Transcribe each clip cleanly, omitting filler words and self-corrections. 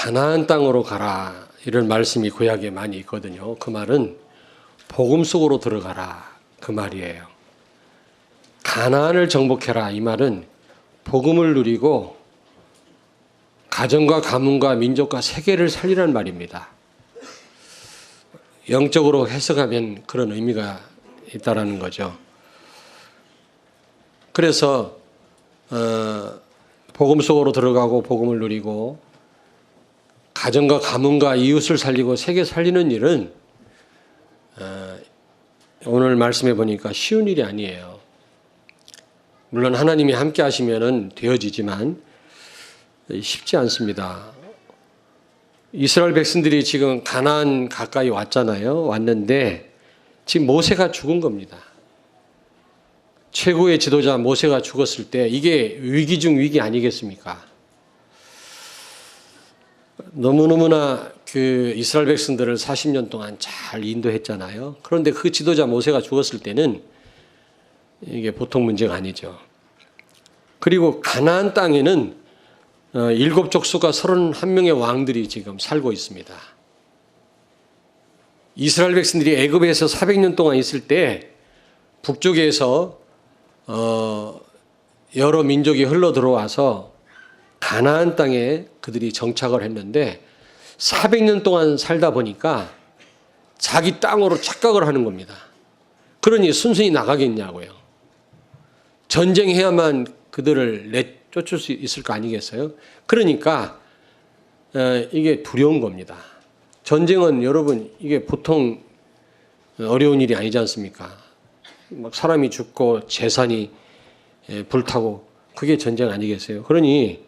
가나안 땅으로 가라 이런 말씀이 구약에 많이 있거든요. 그 말은 복음 속으로 들어가라 그 말이에요. 가나안을 정복해라 이 말은 복음을 누리고 가정과 가문과 민족과 세계를 살리라는 말입니다. 영적으로 해석하면 그런 의미가 있다라는 거죠. 그래서 복음 속으로 들어가고 복음을 누리고 가정과 가문과 이웃을 살리고 세계 살리는 일은 오늘 말씀해 보니까 쉬운 일이 아니에요. 물론 하나님이 함께 하시면은 되어지지만 쉽지 않습니다. 이스라엘 백성들이 지금 가나안 가까이 왔잖아요. 왔는데 지금 모세가 죽은 겁니다. 최고의 지도자 모세가 죽었을 때 이게 위기 중 위기 아니겠습니까? 너무너무나 그 이스라엘 백성들을 40년 동안 잘 인도했잖아요. 그런데 그 지도자 모세가 죽었을 때는 이게 보통 문제가 아니죠. 그리고 가나안 땅에는 7족속과 31명의 왕들이 지금 살고 있습니다. 이스라엘 백성들이 애굽에서 400년 동안 있을 때 북쪽에서 여러 민족이 흘러 들어와서 가나안 땅에 그들이 정착을 했는데 400년 동안 살다 보니까 자기 땅으로 착각을 하는 겁니다. 그러니 순순히 나가겠냐고요. 전쟁해야만 그들을 내쫓을 수 있을 거 아니겠어요? 그러니까 이게 두려운 겁니다. 전쟁은 여러분 이게 보통 어려운 일이 아니지 않습니까? 막 사람이 죽고 재산이 불타고 그게 전쟁 아니겠어요? 그러니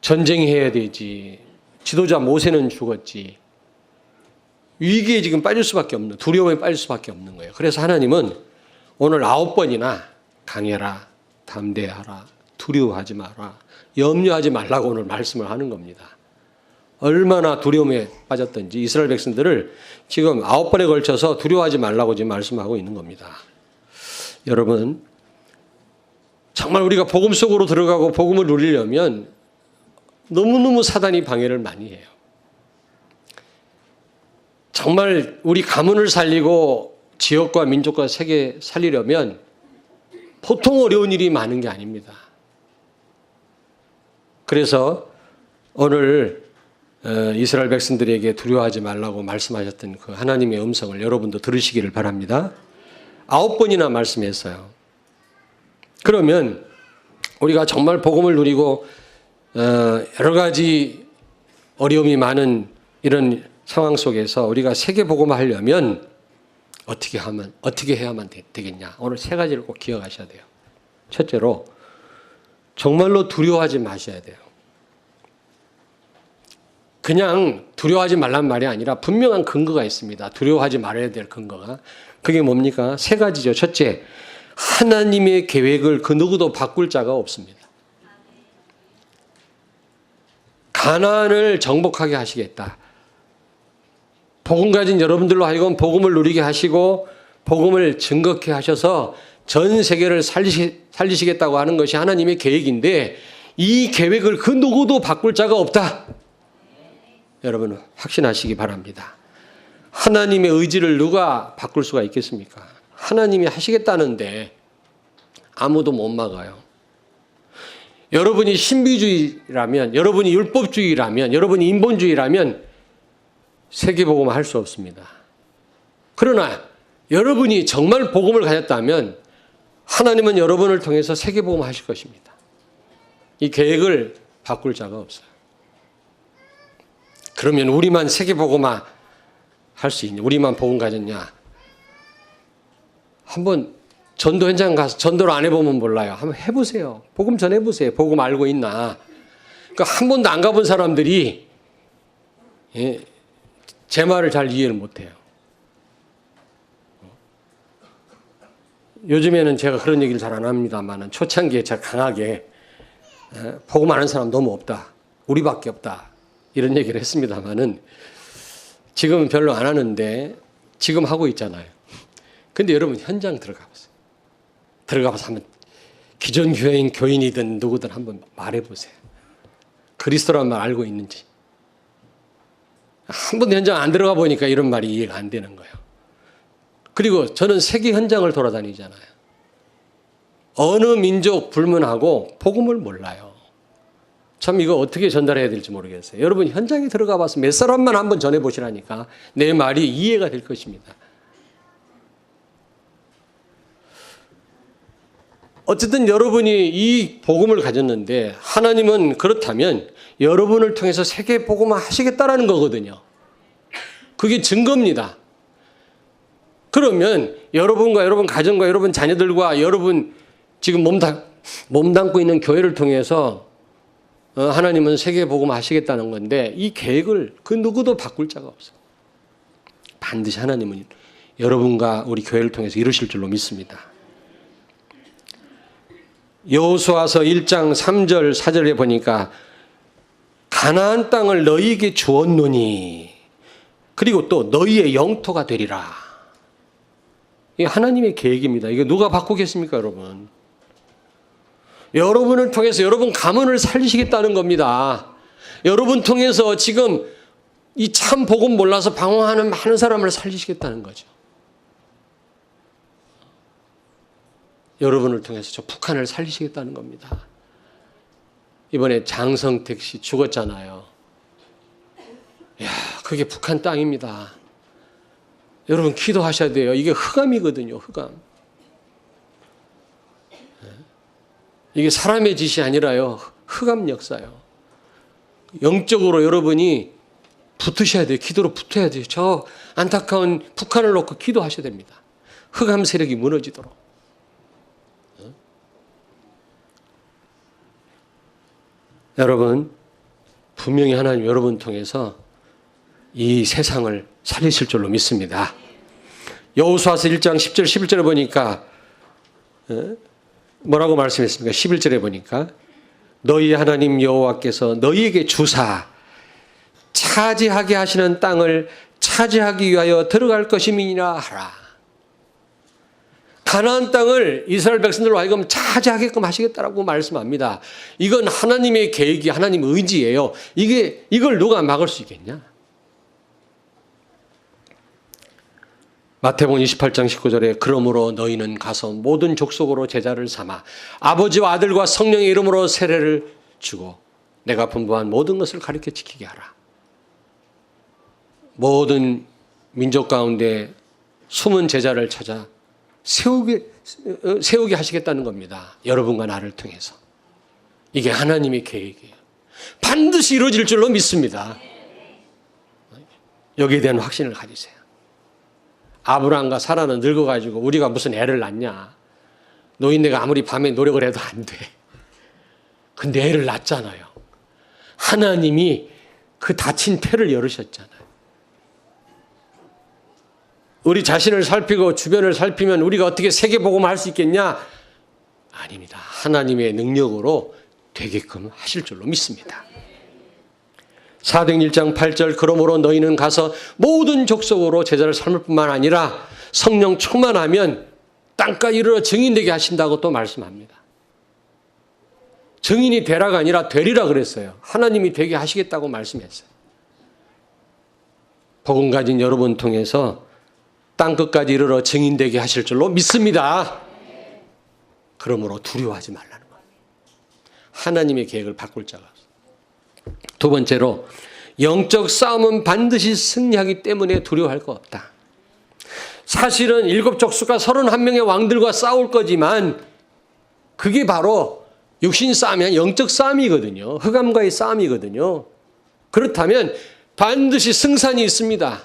전쟁해야 되지. 지도자 모세는 죽었지. 위기에 지금 빠질 수밖에 없는, 두려움에 빠질 수밖에 없는 거예요. 그래서 하나님은 오늘 9번이나 강해라, 담대하라, 두려워하지 마라, 염려하지 말라고 오늘 말씀을 하는 겁니다. 얼마나 두려움에 빠졌던지 이스라엘 백성들을 지금 9번에 걸쳐서 두려워하지 말라고 지금 말씀하고 있는 겁니다. 여러분, 정말 우리가 복음 속으로 들어가고 복음을 누리려면 너무너무 사단이 방해를 많이 해요. 정말 우리 가문을 살리고 지역과 민족과 세계 살리려면 보통 어려운 일이 많은 게 아닙니다. 그래서 오늘 이스라엘 백성들에게 두려워하지 말라고 말씀하셨던 그 하나님의 음성을 여러분도 들으시기를 바랍니다. 9번이나 말씀했어요. 그러면 우리가 정말 복음을 누리고 여러 가지 어려움이 많은 이런 상황 속에서 우리가 세계 복음을 하려면 어떻게 해야만 되겠냐? 오늘 3가지를 꼭 기억하셔야 돼요. 첫째로 정말로 두려워하지 마셔야 돼요. 그냥 두려워하지 말란 말이 아니라 분명한 근거가 있습니다. 두려워하지 말아야 될 근거가. 그게 뭡니까? 3가지죠. 첫째, 하나님의 계획을 그 누구도 바꿀 자가 없습니다. 가나안을 정복하게 하시겠다. 복음 가진 여러분들로 하여금 복음을 누리게 하시고 복음을 증거케 하셔서 전 세계를 살리시겠다고 하는 것이 하나님의 계획인데 이 계획을 그 누구도 바꿀 자가 없다. 여러분 확신하시기 바랍니다. 하나님의 의지를 누가 바꿀 수가 있겠습니까? 하나님이 하시겠다는데 아무도 못 막아요. 여러분이 신비주의라면, 여러분이 율법주의라면, 여러분이 인본주의라면 세계복음을 할 수 없습니다. 그러나 여러분이 정말 복음을 가졌다면 하나님은 여러분을 통해서 세계복음을 하실 것입니다. 이 계획을 바꿀 자가 없어요. 그러면 우리만 세계복음화 할 수 있냐? 우리만 복음 가졌냐? 한번 전도 현장 가서 전도를 안 해보면 몰라요. 한번 해보세요. 복음 전해보세요. 복음 알고 있나? 그러니까 한 번도 안 가본 사람들이 제 말을 잘 이해를 못해요. 요즘에는 제가 그런 얘기를 잘 안 합니다만 초창기에 제가 강하게 복음 아는 사람 너무 없다. 우리밖에 없다. 이런 얘기를 했습니다만은 지금은 별로 안 하는데 지금 하고 있잖아요. 근데 여러분 현장 들어가 보세요. 들어가서 한번 기존 교회인 교인이든 누구든 한번 말해보세요. 그리스도란 말 알고 있는지. 한 번도 현장 안 들어가 보니까 이런 말이 이해가 안 되는 거예요. 그리고 저는 세계 현장을 돌아다니잖아요. 어느 민족 불문하고 복음을 몰라요. 참 이거 어떻게 전달해야 될지 모르겠어요. 여러분 현장에 들어가 봐서 몇 사람만 한번 전해보시라니까 내 말이 이해가 될 것입니다. 어쨌든 여러분이 이 복음을 가졌는데 하나님은 그렇다면 여러분을 통해서 세계 복음을 하시겠다라는 거거든요. 그게 증거입니다. 그러면 여러분과 여러분 가정과 여러분 자녀들과 여러분 지금 몸담고 있는 교회를 통해서 하나님은 세계 복음 하시겠다는 건데 이 계획을 그 누구도 바꿀 자가 없어요. 반드시 하나님은 여러분과 우리 교회를 통해서 이루실 줄로 믿습니다. 여호수아서 1장 3절 4절에 보니까 가나안 땅을 너희에게 주었노니 그리고 또 너희의 영토가 되리라. 이게 하나님의 계획입니다. 이게 누가 바꾸겠습니까, 여러분? 여러분을 통해서 여러분 가문을 살리시겠다는 겁니다. 여러분 통해서 지금 이 참 복음 몰라서 방황하는 많은 사람을 살리시겠다는 거죠. 여러분을 통해서 저 북한을 살리시겠다는 겁니다. 이번에 장성택 씨 죽었잖아요. 이야, 그게 북한 땅입니다. 여러분 기도하셔야 돼요. 이게 흑암이거든요. 흑암. 이게 사람의 짓이 아니라요. 흑암 역사요. 영적으로 여러분이 붙으셔야 돼요. 기도로 붙어야 돼요. 저 안타까운 북한을 놓고 기도하셔야 됩니다. 흑암 세력이 무너지도록. 여러분 분명히 하나님 여러분 통해서 이 세상을 살리실 줄로 믿습니다. 여호수아서 1장 10절 11절에 보니까 뭐라고 말씀했습니까? 11절에 보니까 너희 하나님 여호와께서 너희에게 주사 차지하게 하시는 땅을 차지하기 위하여 들어갈 것임이니라 하라. 가나안 땅을 이스라엘 백성들로 하여금 차지하게끔 하시겠다라고 말씀합니다. 이건 하나님의 계획이 하나님의 의지예요. 이걸 누가 막을 수 있겠냐? 마태복음 28장 19절에 그러므로 너희는 가서 모든 족속으로 제자를 삼아 아버지와 아들과 성령의 이름으로 세례를 주고 내가 분부한 모든 것을 가르쳐 지키게 하라. 모든 민족 가운데 숨은 제자를 찾아 세우게 하시겠다는 겁니다. 여러분과 나를 통해서. 이게 하나님의 계획이에요. 반드시 이루어질 줄로 믿습니다. 여기에 대한 확신을 가지세요. 아브라함과 사라는 늙어가지고 우리가 무슨 애를 낳냐. 노인네가 아무리 밤에 노력을 해도 안 돼. 근데 애를 낳잖아요. 하나님이 그 닫힌 태를 열으셨잖아요. 우리 자신을 살피고 주변을 살피면 우리가 어떻게 세계복음을 할 수 있겠냐? 아닙니다. 하나님의 능력으로 되게끔 하실 줄로 믿습니다. 사도행 1장 8절 그러므로 너희는 가서 모든 족속으로 제자를 삼을 뿐만 아니라 성령 충만하면 땅까지 이르러 증인되게 하신다고 또 말씀합니다. 증인이 되라가 아니라 되리라 그랬어요. 하나님이 되게 하시겠다고 말씀했어요. 복음 가진 여러분 통해서 땅끝까지 이르러 증인되게 하실 줄로 믿습니다. 그러므로 두려워하지 말라는 거예요. 하나님의 계획을 바꿀 자가 없어요. 두 번째로 영적 싸움은 반드시 승리하기 때문에 두려워할 거 없다. 사실은 7족수가 31명의 왕들과 싸울 거지만 그게 바로 육신 싸움이 아니라 영적 싸움이거든요. 흑암과의 싸움이거든요. 그렇다면 반드시 승산이 있습니다.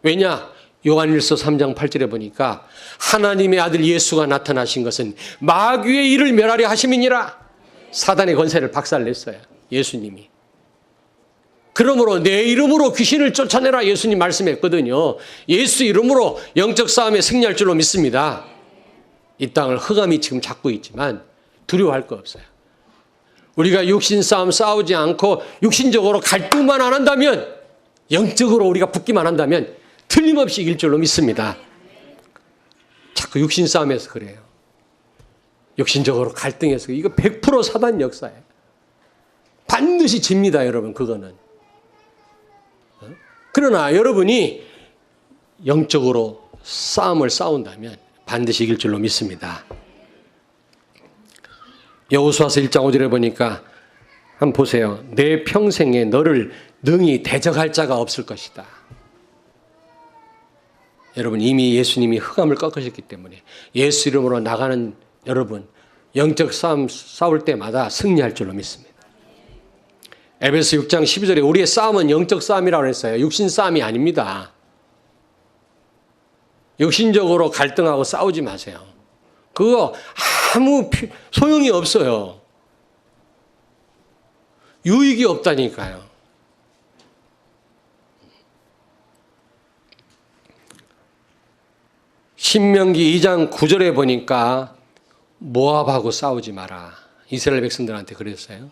왜냐? 요한일서 3장 8절에 보니까 하나님의 아들 예수가 나타나신 것은 마귀의 일을 멸하려 하심이니라. 사단의 권세를 박살냈어요. 예수님이. 그러므로 내 이름으로 귀신을 쫓아내라 예수님 말씀했거든요. 예수 이름으로 영적 싸움에 승리할 줄로 믿습니다. 이 땅을 흑암이 지금 잡고 있지만 두려워할 거 없어요. 우리가 육신 싸움 싸우지 않고 육신적으로 갈등만 안 한다면, 영적으로 우리가 붙기만 한다면 틀림없이 이길 줄로 믿습니다. 자꾸 육신 싸움에서 그래요. 육신적으로 갈등해서 이거 100% 사단 역사예요. 반드시 집니다, 여러분. 그거는 그러나 여러분이 영적으로 싸움을 싸운다면 반드시 이길 줄로 믿습니다. 여호수아서 1장 5절에 보니까 한번 보세요. 내 평생에 너를 능히 대적할 자가 없을 것이다. 여러분 이미 예수님이 흑암을 꺾으셨기 때문에 예수 이름으로 나가는 여러분 영적 싸움 싸울 때마다 승리할 줄로 믿습니다. 에베소 6장 12절에 우리의 싸움은 영적 싸움이라고 했어요. 육신 싸움이 아닙니다. 육신적으로 갈등하고 싸우지 마세요. 그거 아무 소용이 없어요. 유익이 없다니까요. 신명기 2장 9절에 보니까 모압하고 싸우지 마라. 이스라엘 백성들한테 그랬어요.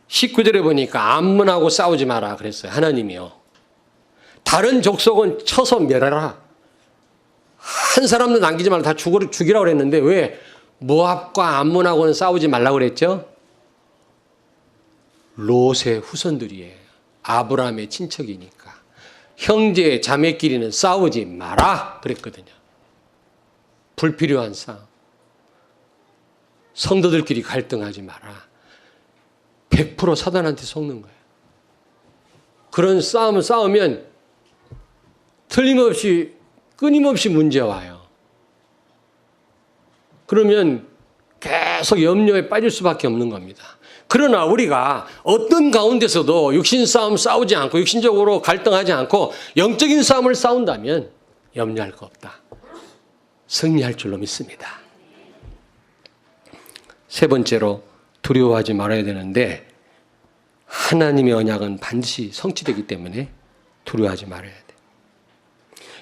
19절에 보니까 암몬하고 싸우지 마라 그랬어요. 하나님이요. 다른 족속은 쳐서 멸하라. 한 사람도 남기지 말라. 다 죽이라고 그랬는데 왜 모압과 암몬하고는 싸우지 말라고 그랬죠? 롯의 후손들이에요. 아브라함의 친척이니까. 형제 자매끼리는 싸우지 마라 그랬거든요. 불필요한 싸움. 성도들끼리 갈등하지 마라. 100% 사단한테 속는 거예요. 그런 싸움을 싸우면 틀림없이 끊임없이 문제 와요. 그러면 계속 염려에 빠질 수밖에 없는 겁니다. 그러나 우리가 어떤 가운데서도 육신 싸움 싸우지 않고 육신적으로 갈등하지 않고 영적인 싸움을 싸운다면 염려할 거 없다. 승리할 줄로 믿습니다. 세 번째로 두려워하지 말아야 되는데 하나님의 언약은 반드시 성취되기 때문에 두려워하지 말아야 돼.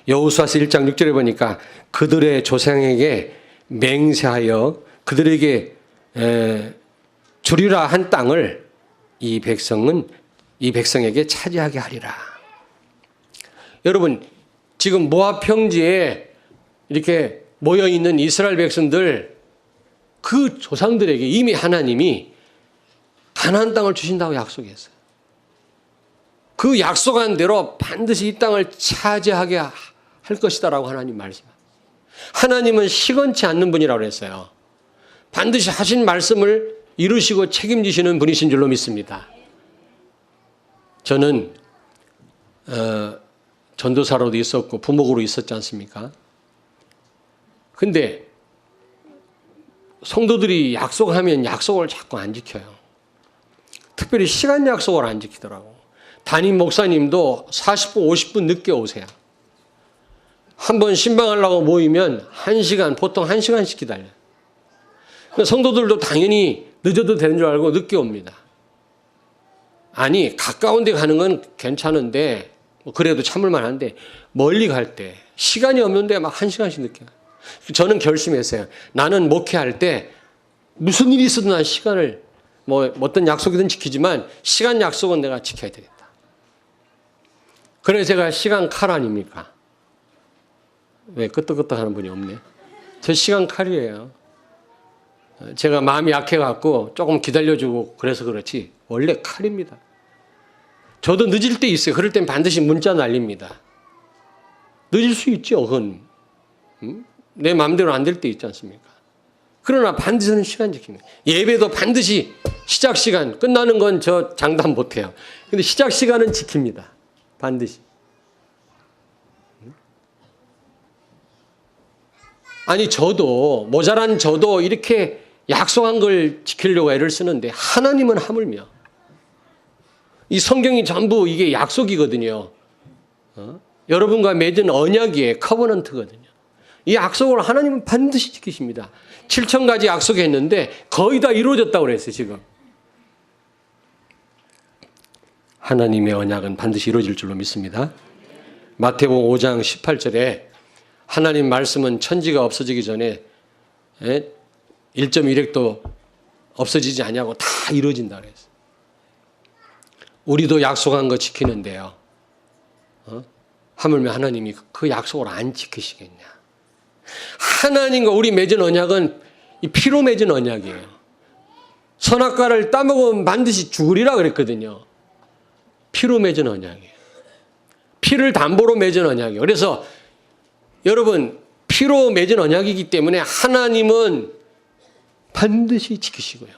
여호수아서 1장 6절에 보니까 그들의 조상에게 맹세하여 그들에게 주리라 한 땅을 이 백성에게 차지하게 하리라. 여러분 지금 모압 평지에 이렇게 모여 있는 이스라엘 백성들 그 조상들에게 이미 하나님이 가나안 땅을 주신다고 약속했어요. 그 약속한 대로 반드시 이 땅을 차지하게 할 것이다라고 하나님 말씀합니다. 하나님은 시건치 않는 분이라고 그랬어요. 반드시 하신 말씀을 이루시고 책임지시는 분이신 줄로 믿습니다. 저는 전도사로도 있었고 부목으로 있었지 않습니까? 근데 성도들이 약속하면 약속을 자꾸 안 지켜요. 특별히 시간 약속을 안 지키더라고. 담임 목사님도 40분, 50분 늦게 오세요. 한번 신방하려고 모이면 1시간, 보통 1시간씩 기다려요. 성도들도 당연히 늦어도 되는 줄 알고 늦게 옵니다. 아니, 가까운 데 가는 건 괜찮은데, 그래도 참을만 한데, 멀리 갈 때, 시간이 없는데 막 1시간씩 늦게 가요. 저는 결심했어요. 나는 목회할 때 무슨 일이 있어도 난 시간을 어떤 약속이든 지키지만 시간 약속은 내가 지켜야 되겠다. 그래서 제가 시간 칼 아닙니까? 왜 끄떡끄떡 하는 분이 없네. 저 시간 칼이에요. 제가 마음이 약해갖고 조금 기다려주고 그래서 그렇지 원래 칼입니다. 저도 늦을 때 있어요. 그럴 땐 반드시 문자 날립니다. 늦을 수 있죠. 그건 내 마음대로 안 될 때 있지 않습니까? 그러나 반드시 시간 지킵니다. 예배도 반드시 시작 시간, 끝나는 건 저 장담 못해요. 근데 시작 시간은 지킵니다. 반드시. 아니 모자란 저도 이렇게 약속한 걸 지키려고 애를 쓰는데 하나님은 하물며 이 성경이 전부 이게 약속이거든요. 여러분과 맺은 언약이에요. 커버넌트거든요. 이 약속을 하나님은 반드시 지키십니다. 7,000가지 약속했는데 거의 다 이루어졌다고 그랬어요. 지금. 하나님의 언약은 반드시 이루어질 줄로 믿습니다. 마태복음 5장 18절에 하나님 말씀은 천지가 없어지기 전에 1.1획도 없어지지 않냐고 다 이루어진다 그랬어요. 우리도 약속한 거 지키는데요. 하물며 하나님이 그 약속을 안 지키시겠냐. 하나님과 우리 맺은 언약은 이 피로 맺은 언약이에요. 선악과를 따먹으면 반드시 죽으리라 그랬거든요. 피로 맺은 언약이에요. 피를 담보로 맺은 언약이에요. 그래서 여러분 피로 맺은 언약이기 때문에 하나님은 반드시 지키시고요.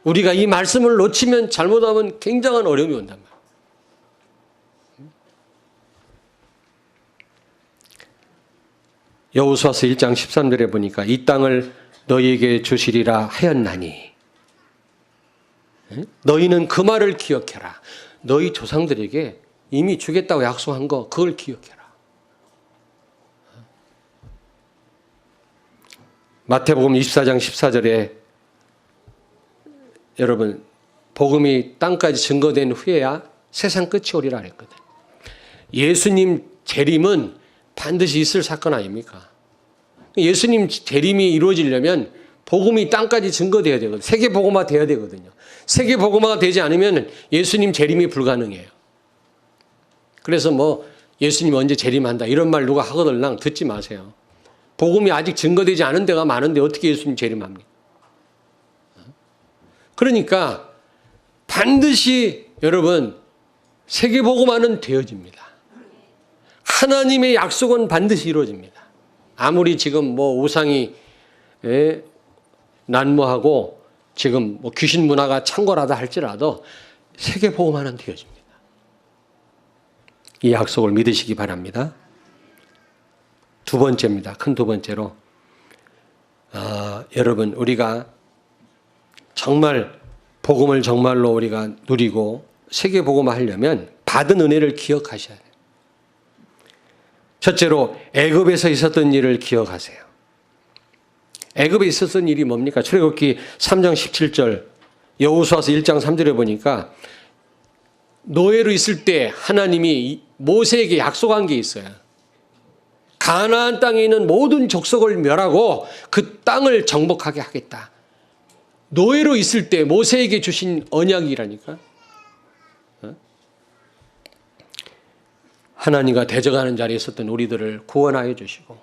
우리가 이 말씀을 놓치면 잘못하면 굉장한 어려움이 온단 말이에요. 여호수아서 1장 13절에 보니까 이 땅을 너희에게 주시리라 하였나니 너희는 그 말을 기억해라. 너희 조상들에게 이미 주겠다고 약속한 거 그걸 기억해라. 마태복음 24장 14절에 여러분 복음이 땅까지 증거된 후에야 세상 끝이 오리라 그랬거든. 예수님 재림은 반드시 있을 사건 아닙니까? 예수님 재림이 이루어지려면 복음이 땅까지 증거돼야 되거든요. 세계 복음화 돼야 되거든요. 세계 복음화가 되지 않으면 예수님 재림이 불가능해요. 그래서 뭐 예수님 언제 재림한다 이런 말 누가 하거들랑 듣지 마세요. 복음이 아직 증거되지 않은 데가 많은데 어떻게 예수님 재림합니까? 그러니까 반드시 여러분 세계 복음화는 되어집니다. 하나님의 약속은 반드시 이루어집니다. 아무리 지금 뭐 우상이 난무하고 지금 뭐 귀신 문화가 창궐하다 할지라도 세계 복음화는 되어집니다. 이 약속을 믿으시기 바랍니다. 두 번째입니다. 큰 두 번째로 여러분 우리가 정말 복음을 정말로 우리가 누리고 세계 복음화 하려면 받은 은혜를 기억하셔야 돼요. 첫째로 애굽에서 있었던 일을 기억하세요. 애굽에 있었던 일이 뭡니까? 출애굽기 3장 17절 여호수아서 1장 3절에 보니까 노예로 있을 때 하나님이 모세에게 약속한 게 있어요. 가나안 땅에 있는 모든 족속을 멸하고 그 땅을 정복하게 하겠다. 노예로 있을 때 모세에게 주신 언약이라니까. 하나님과 대적하는 자리에 있었던 우리들을 구원하여 주시고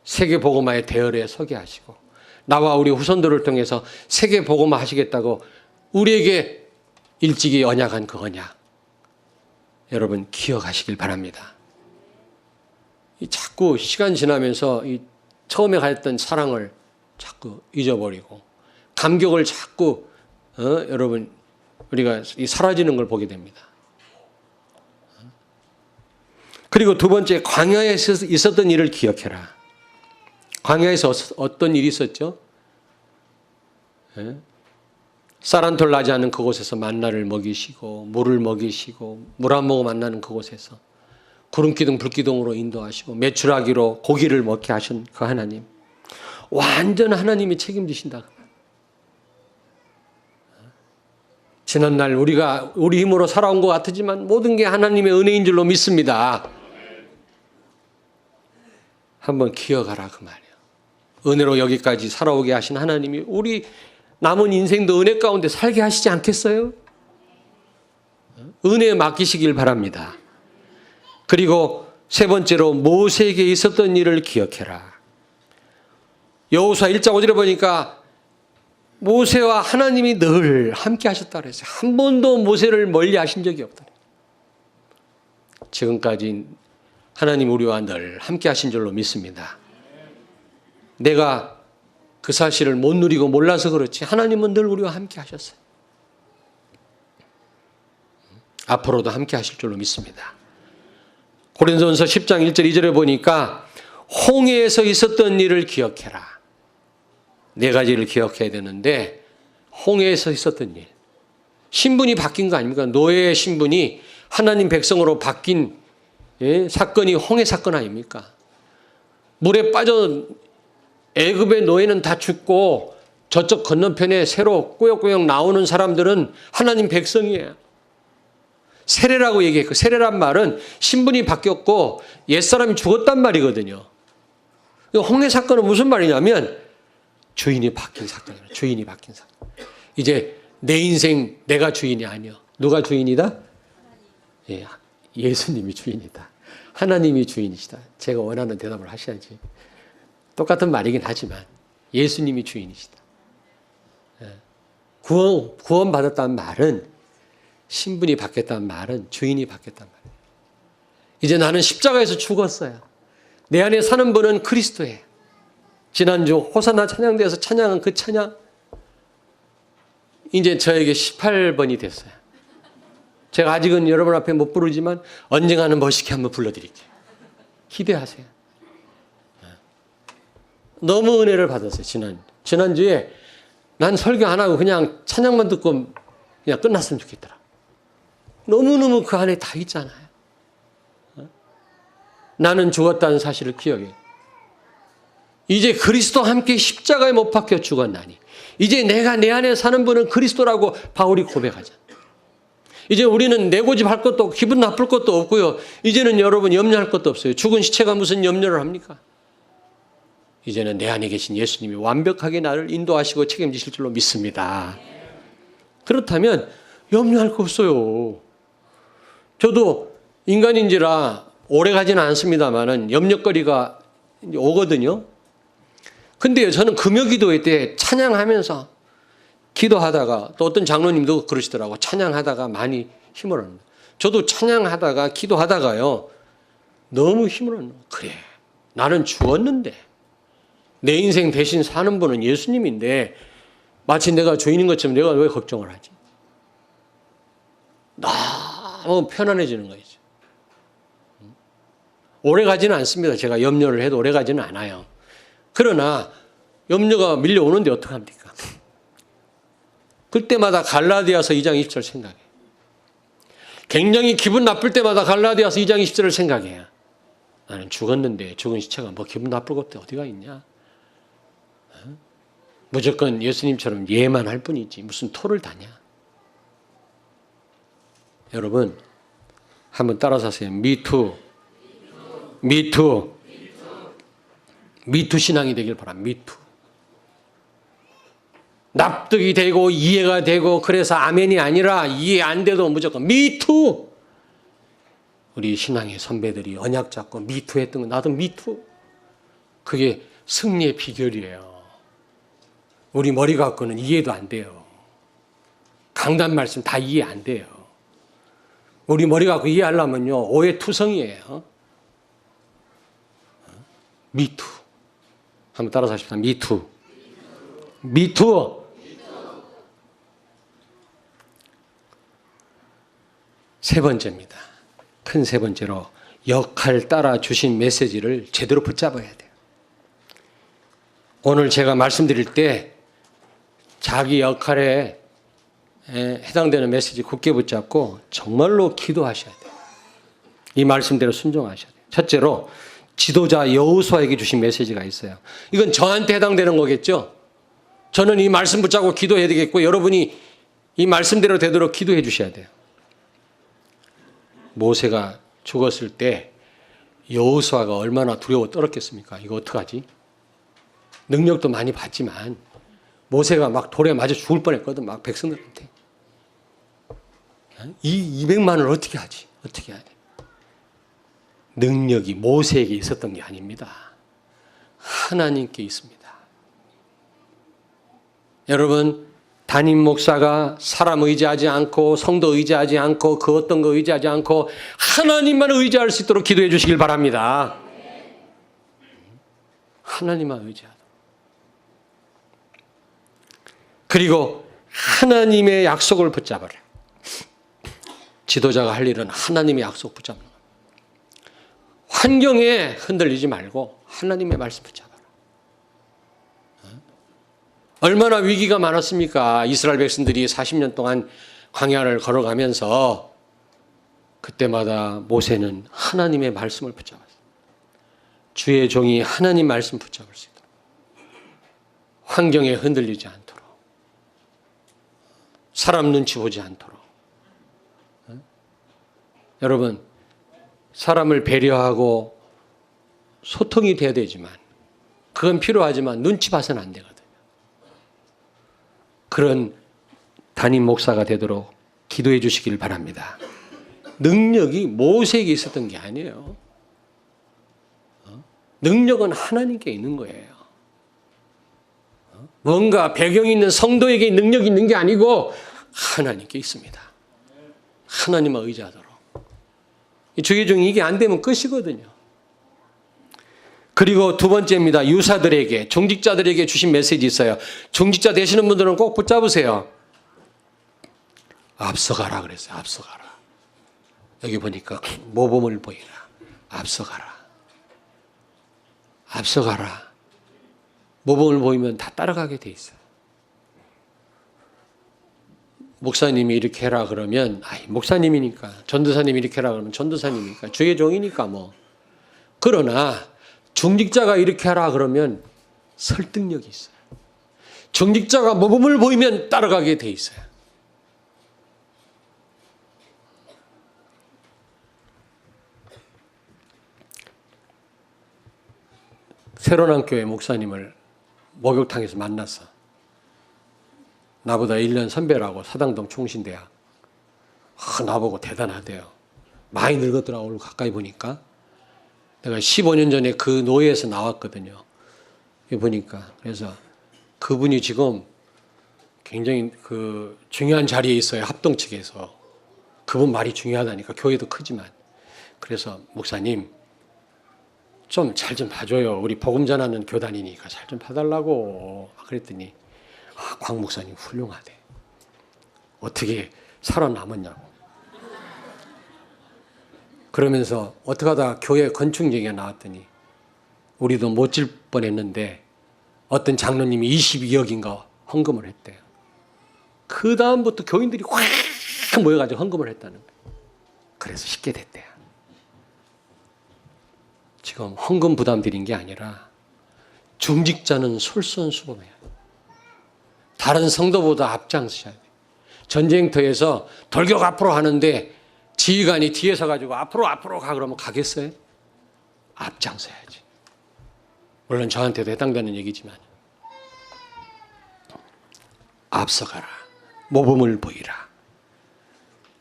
세계 복음화의 대열에 서게 하시고 나와 우리 후손들을 통해서 세계 복음화 하시겠다고 우리에게 일찍이 언약한 그 언약 여러분 기억하시길 바랍니다. 자꾸 시간 지나면서 처음에 가졌던 사랑을 자꾸 잊어버리고 감격을 자꾸 여러분 우리가 사라지는 걸 보게 됩니다. 그리고 두 번째 광야에 있었던 일을 기억해라. 광야에서 어떤 일이 있었죠? 쌀한톨 나지 않는 그곳에서 만나를 먹이시고 물을 먹이시고 물 안 먹어 만나는 그곳에서 구름기둥 불기둥으로 인도하시고 메추라기로 고기를 먹게 하신 그 하나님. 완전 하나님이 책임지신다. 지난날 우리가 우리 힘으로 살아온 것 같지만 모든 게 하나님의 은혜인 줄로 믿습니다. 한번 기억하라 그 말이에요. 은혜로 여기까지 살아오게 하신 하나님이 우리 남은 인생도 은혜 가운데 살게 하시지 않겠어요? 은혜에 맡기시길 바랍니다. 그리고 세 번째로 모세에게 있었던 일을 기억해라. 여호수아 1장 5절에 보니까 모세와 하나님이 늘 함께 하셨다 그랬어요. 한 번도 모세를 멀리 하신 적이 없다. 지금까지 하나님 우리와 늘 함께 하신 줄로 믿습니다. 내가 그 사실을 못 누리고 몰라서 그렇지 하나님은 늘 우리와 함께 하셨어요. 앞으로도 함께 하실 줄로 믿습니다. 고린도전서 10장 1절 2절에 보니까 홍해에서 있었던 일을 기억해라. 네 가지를 기억해야 되는데 홍해에서 있었던 일. 신분이 바뀐 거 아닙니까? 노예의 신분이 하나님 백성으로 바뀐 사건이 홍해 사건 아닙니까? 물에 빠져 애굽의 노예는 다 죽고 저쪽 건너편에 새로 꾸역꾸역 나오는 사람들은 하나님 백성이에요. 세례라고 얘기했고 세례란 말은 신분이 바뀌었고 옛사람이 죽었단 말이거든요. 홍해 사건은 무슨 말이냐면 주인이 바뀐 사건이에요. 주인이 바뀐 사건. 이제 내 인생 내가 주인이 아니요. 누가 주인이다? 예, 예수님이 주인이다. 하나님이 주인이시다. 제가 원하는 대답을 하셔야지. 똑같은 말이긴 하지만 예수님이 주인이시다. 구원받았다는 말은 신분이 바뀌었다는 말은 주인이 바뀌었단 말이에요. 이제 나는 십자가에서 죽었어요. 내 안에 사는 분은 그리스도예요. 지난주 호산나 찬양대에서 찬양한 그 찬양, 이제 저에게 18번이 됐어요. 제가 아직은 여러분 앞에 못 부르지만 언젠가는 멋있게 한번 불러드릴게요. 기대하세요. 너무 은혜를 받았어요. 지난주에 난 설교 안 하고 그냥 찬양만 듣고 그냥 끝났으면 좋겠더라. 너무너무 그 안에 다 있잖아요. 나는 죽었다는 사실을 기억해. 이제 그리스도와 함께 십자가에 못 박혀 죽었나니 이제 내가 내 안에 사는 분은 그리스도라고 바울이 고백하잖아요. 이제 우리는 내고집할 것도 없고 기분 나쁠 것도 없고요. 이제는 여러분 염려할 것도 없어요. 죽은 시체가 무슨 염려를 합니까? 이제는 내 안에 계신 예수님이 완벽하게 나를 인도하시고 책임지실 줄로 믿습니다. 그렇다면 염려할 거 없어요. 저도 인간인지라 오래 가지는 않습니다만은 염려거리가 오거든요. 근데 저는 금요기도회 때 찬양하면서 기도하다가 또 어떤 장로님도 그러시더라고. 찬양하다가 많이 힘을 얻는다. 저도 찬양하다가 기도하다가요. 너무 힘을 얻는 거예요. 그래. 나는 죽었는데 내 인생 대신 사는 분은 예수님인데 마치 내가 죄인인 것처럼 내가 왜 걱정을 하지? 너무 편안해지는 거죠. 오래 가지는 않습니다. 제가 염려를 해도 오래 가지는 않아요. 그러나 염려가 밀려오는데 어떡합니까? 그때마다 갈라디아서 2장 20절 생각해요. 굉장히 기분 나쁠 때마다 갈라디아서 2장 20절을 생각해요. 나는 죽었는데 죽은 시체가 뭐 기분 나쁠 것도 어디가 있냐? 무조건 예수님처럼 예만 할 뿐이지 무슨 토를 다냐? 여러분 한번 따라서 하세요. 미투 신앙이 되길 바랍니다. 미투. 납득이 되고 이해가 되고 그래서 아멘이 아니라 이해 안 돼도 무조건 미투. 우리 신앙의 선배들이 언약 잡고 미투 했던 거 나도 미투. 그게 승리의 비결이에요. 우리 머리 갖고는 이해도 안 돼요. 강단 말씀 다 이해 안 돼요. 우리 머리 갖고 이해하려면요 오해투성이에요. 미투. 한번 따라서 하십시다. 미투. 세 번째입니다. 큰 세 번째로 역할 따라 주신 메시지를 제대로 붙잡아야 돼요. 오늘 제가 말씀드릴 때 자기 역할에 해당되는 메시지 굳게 붙잡고 정말로 기도하셔야 돼요. 이 말씀대로 순종하셔야 돼요. 첫째로 지도자 여호수아에게 주신 메시지가 있어요. 이건 저한테 해당되는 거겠죠. 저는 이 말씀 붙잡고 기도해야 되겠고 여러분이 이 말씀대로 되도록 기도해 주셔야 돼요. 모세가 죽었을 때 여호수아가 얼마나 두려워 떨었겠습니까? 이거 어떡하지? 능력도 많이 받지만 모세가 막 돌에 맞아 죽을 뻔했거든. 막 백성들한테. 이 200만을 어떻게 하지? 어떻게 해야 돼? 능력이 모세에게 있었던 게 아닙니다. 하나님께 있습니다. 여러분 담임 목사가 사람 의지하지 않고 성도 의지하지 않고 그 어떤 거 의지하지 않고 하나님만 의지할 수 있도록 기도해 주시길 바랍니다. 하나님만 의지하도록. 그리고 하나님의 약속을 붙잡아라. 지도자가 할 일은 하나님의 약속 붙잡는 거예요. 환경에 흔들리지 말고 하나님의 말씀 붙잡아라. 얼마나 위기가 많았습니까? 이스라엘 백성들이 40년 동안 광야를 걸어가면서 그때마다 모세는 하나님의 말씀을 붙잡았어요. 주의 종이 하나님 말씀 붙잡을 수 있도록. 환경에 흔들리지 않도록. 사람 눈치 보지 않도록. 여러분, 사람을 배려하고 소통이 돼야 되지만 그건 필요하지만 눈치 봐서는 안 되거든요. 그런 담임 목사가 되도록 기도해 주시길 바랍니다. 능력이 모세에게 있었던 게 아니에요. 능력은 하나님께 있는 거예요. 뭔가 배경이 있는 성도에게 능력이 있는 게 아니고 하나님께 있습니다. 하나님만 의지하도록. 주의 종이 이게 안 되면 끝이거든요. 그리고 두 번째입니다. 유사들에게, 중직자들에게 주신 메시지 있어요. 중직자 되시는 분들은 꼭 붙잡으세요. 앞서가라 그랬어요. 앞서가라. 여기 보니까 모범을 보이라. 앞서가라. 앞서가라. 모범을 보이면 다 따라가게 돼 있어요. 목사님이 이렇게 해라 그러면 목사님이니까, 전도사님이 이렇게 해라 그러면 전도사님이니까, 주의 종이니까 뭐. 그러나 중직자가 이렇게 하라 그러면 설득력이 있어요. 중직자가 모범을 보이면 따라가게 돼 있어요. 새로운 교회 목사님을 목욕탕에서 만났어. 나보다 1년 선배라고, 사당동 총신대학. 나보고 대단하대요. 많이 늙었더라고. 오늘 가까이 보니까. 내가 15년 전에 그 노예에서 나왔거든요. 보니까. 그래서 그분이 지금 굉장히 그 중요한 자리에 있어요. 합동 측에서. 그분 말이 중요하다니까. 교회도 크지만. 그래서 목사님 좀 잘 좀 봐줘요. 우리 복음 전하는 교단이니까 잘 좀 봐달라고. 그랬더니 광 목사님 훌륭하대. 어떻게 살아남았냐고. 그러면서 어떻게 하다 교회 건축 얘기가 나왔더니 우리도 못 질 뻔했는데 어떤 장로님이 22억인가 헌금을 했대요. 그 다음부터 교인들이 확 모여가지고 헌금을 했다는 거예요. 그래서 쉽게 됐대요. 지금 헌금 부담 드린 게 아니라 중직자는 솔선수범해야 돼요. 다른 성도보다 앞장서야 돼요. 전쟁터에서 돌격 앞으로 하는데 지휘관이 뒤에 서가지고 앞으로 가 그러면 가겠어요? 앞장서야지. 물론 저한테도 해당되는 얘기지만 앞서가라. 모범을 보이라.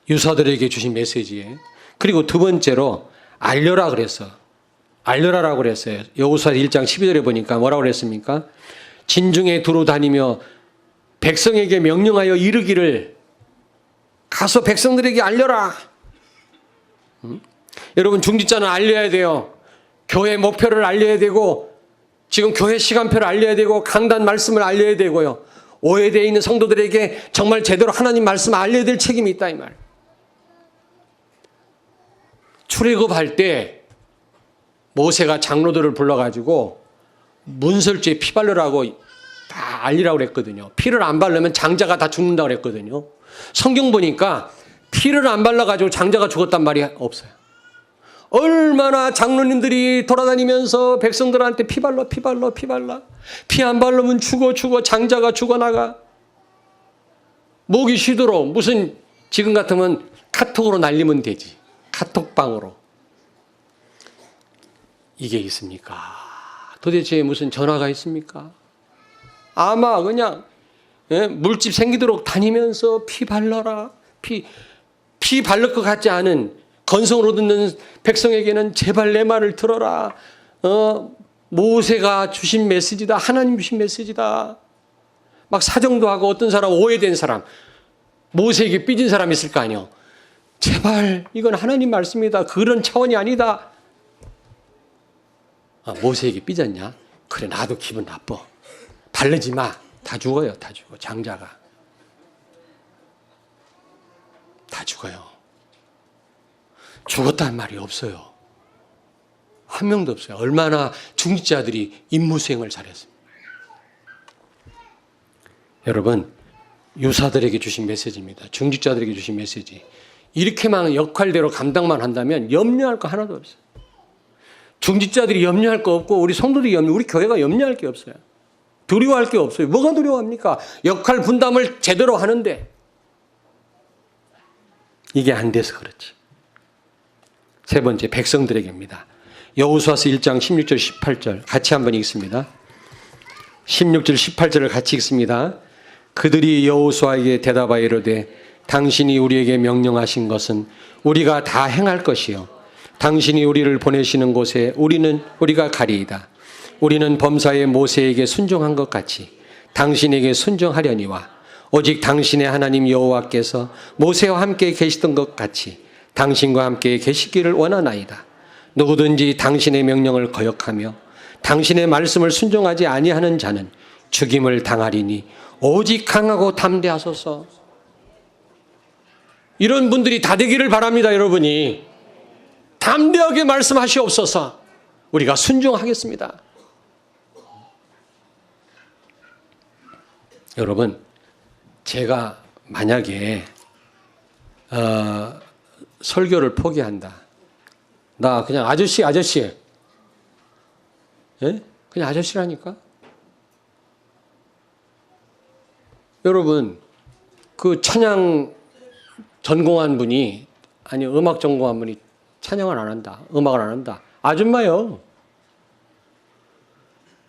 유사들에게 주신 메시지에. 그리고 두 번째로 알려라 그랬어. 알려라라고 그랬어요. 여호수아 1장 12절에 보니까 뭐라고 그랬습니까? 진중에 두루 다니며 백성에게 명령하여 이르기를 가서 백성들에게 알려라. 여러분 중직자는 알려야 돼요. 교회 목표를 알려야 되고 지금 교회 시간표를 알려야 되고 강단 말씀을 알려야 되고요. 오해되어 있는 성도들에게 정말 제대로 하나님 말씀을 알려야 될 책임이 있다 이 말. 출애굽할 때 모세가 장로들을 불러가지고 문설주에 피 바르라고 다 알리라고 그랬거든요. 피를 안 바르면 장자가 다 죽는다고 그랬거든요. 성경 보니까 피를 안 발라가지고 장자가 죽었단 말이 없어요. 얼마나 장로님들이 돌아다니면서 백성들한테 피 발라. 피 안 바르면 죽어. 장자가 죽어나가. 목이 쉬도록 무슨 지금 같으면 카톡으로 날리면 되지. 카톡방으로. 이게 있습니까? 도대체 무슨 전화가 있습니까? 아마 그냥 물집 생기도록 다니면서 피 발라라. 피 바를 것 같지 않은 건성으로 듣는 백성에게는 제발 내 말을 들어라. 모세가 주신 메시지다. 하나님 주신 메시지다. 막 사정도 하고 어떤 사람 오해된 사람 모세에게 삐진 사람 있을 거 아니에요. 제발 이건 하나님 말씀이다. 그런 차원이 아니다. 모세에게 삐졌냐? 그래 나도 기분 나빠. 바르지 마. 다 죽어요. 다 죽어. 장자가. 다 죽어요. 죽었다는 말이 없어요. 한 명도 없어요. 얼마나 중직자들이 임무수행을 잘했습니다. 여러분 유사들에게 주신 메시지입니다. 중직자들에게 주신 메시지. 이렇게만 역할대로 감당만 한다면 염려할 거 하나도 없어요. 중직자들이 염려할 거 없고 우리 성도들이 우리 교회가 염려할 게 없어요. 두려워할 게 없어요. 뭐가 두려워합니까? 역할 분담을 제대로 하는데 이게 안 돼서 그렇지. 세 번째 백성들에게입니다. 여호수아서 1장 16절 18절 같이 한번 읽습니다. 16절 18절을 같이 읽습니다. 그들이 여호수아에게 대답하여 이르되 당신이 우리에게 명령하신 것은 우리가 다 행할 것이요 당신이 우리를 보내시는 곳에 우리가 가리이다. 우리는 범사의 모세에게 순종한 것 같이 당신에게 순종하려니와 오직 당신의 하나님 여호와께서 모세와 함께 계시던 것 같이 당신과 함께 계시기를 원하나이다. 누구든지 당신의 명령을 거역하며 당신의 말씀을 순종하지 아니하는 자는 죽임을 당하리니 오직 강하고 담대하소서. 이런 분들이 다 되기를 바랍니다. 여러분이 담대하게 말씀하시옵소서. 우리가 순종하겠습니다. 여러분, 제가 만약에 설교를 포기한다. 나 그냥 아저씨. 예? 그냥 아저씨라니까? 여러분, 그 찬양 전공한 분이, 아니, 음악 전공한 분이 찬양을 안 한다. 음악을 안 한다. 아줌마요.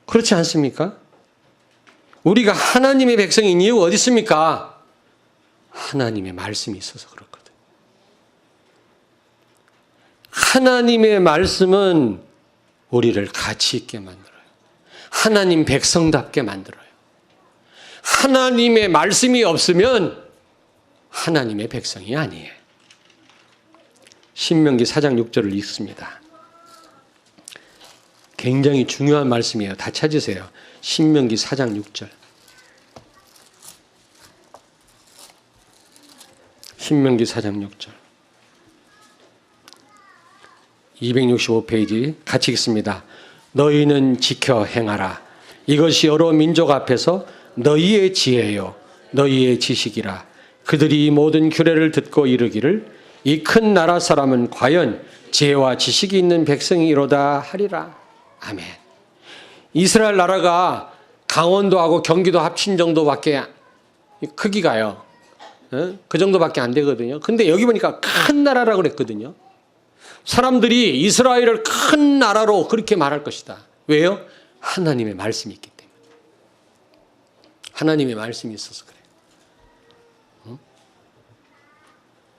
그렇지 않습니까? 우리가 하나님의 백성인 이유가 어디 있습니까? 하나님의 말씀이 있어서 그렇거든. 하나님의 말씀은 우리를 가치 있게 만들어요. 하나님 백성답게 만들어요. 하나님의 말씀이 없으면 하나님의 백성이 아니에요. 신명기 4장 6절을 읽습니다. 굉장히 중요한 말씀이에요. 다 찾으세요. 신명기 4장 6절. 신명기 4장 6절. 265페이지 같이 읽습니다. 너희는 지켜 행하라. 이것이 여러 민족 앞에서 너희의 지혜요 너희의 지식이라. 그들이 모든 규례를 듣고 이르기를 이 큰 나라 사람은 과연 지혜와 지식이 있는 백성이로다 하리라. 아멘. 이스라엘 나라가 강원도하고 경기도 합친 정도밖에 크기가요. 그 정도밖에 안 되거든요. 근데 여기 보니까 큰 나라라고 그랬거든요. 사람들이 이스라엘을 큰 나라로 그렇게 말할 것이다. 왜요? 하나님의 말씀이 있기 때문에. 하나님의 말씀이 있어서 그래요.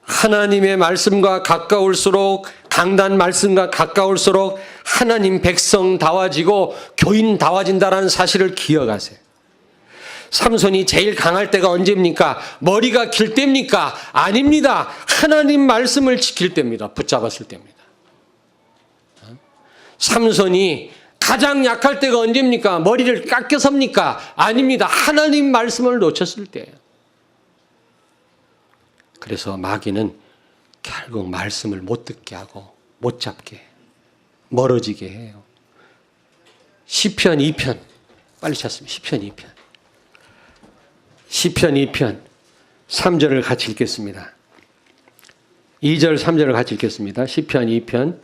하나님의 말씀과 가까울수록, 강단 말씀과 가까울수록 하나님 백성다워지고 교인다워진다는 사실을 기억하세요. 삼손이 제일 강할 때가 언제입니까? 머리가 길 때입니까? 아닙니다. 하나님 말씀을 지킬 때입니다. 붙잡았을 때입니다. 삼손이 가장 약할 때가 언제입니까? 머리를 깎여섭니까? 아닙니다. 하나님 말씀을 놓쳤을 때예요. 그래서 마귀는 결국 말씀을 못 듣게 하고 못 잡게 해요. 멀어지게 해요. 시편 2편 빨리 찾습니다. 시편 2편. 시편 2편 3절을 같이 읽겠습니다. 2절 3절을 같이 읽겠습니다. 시편 2편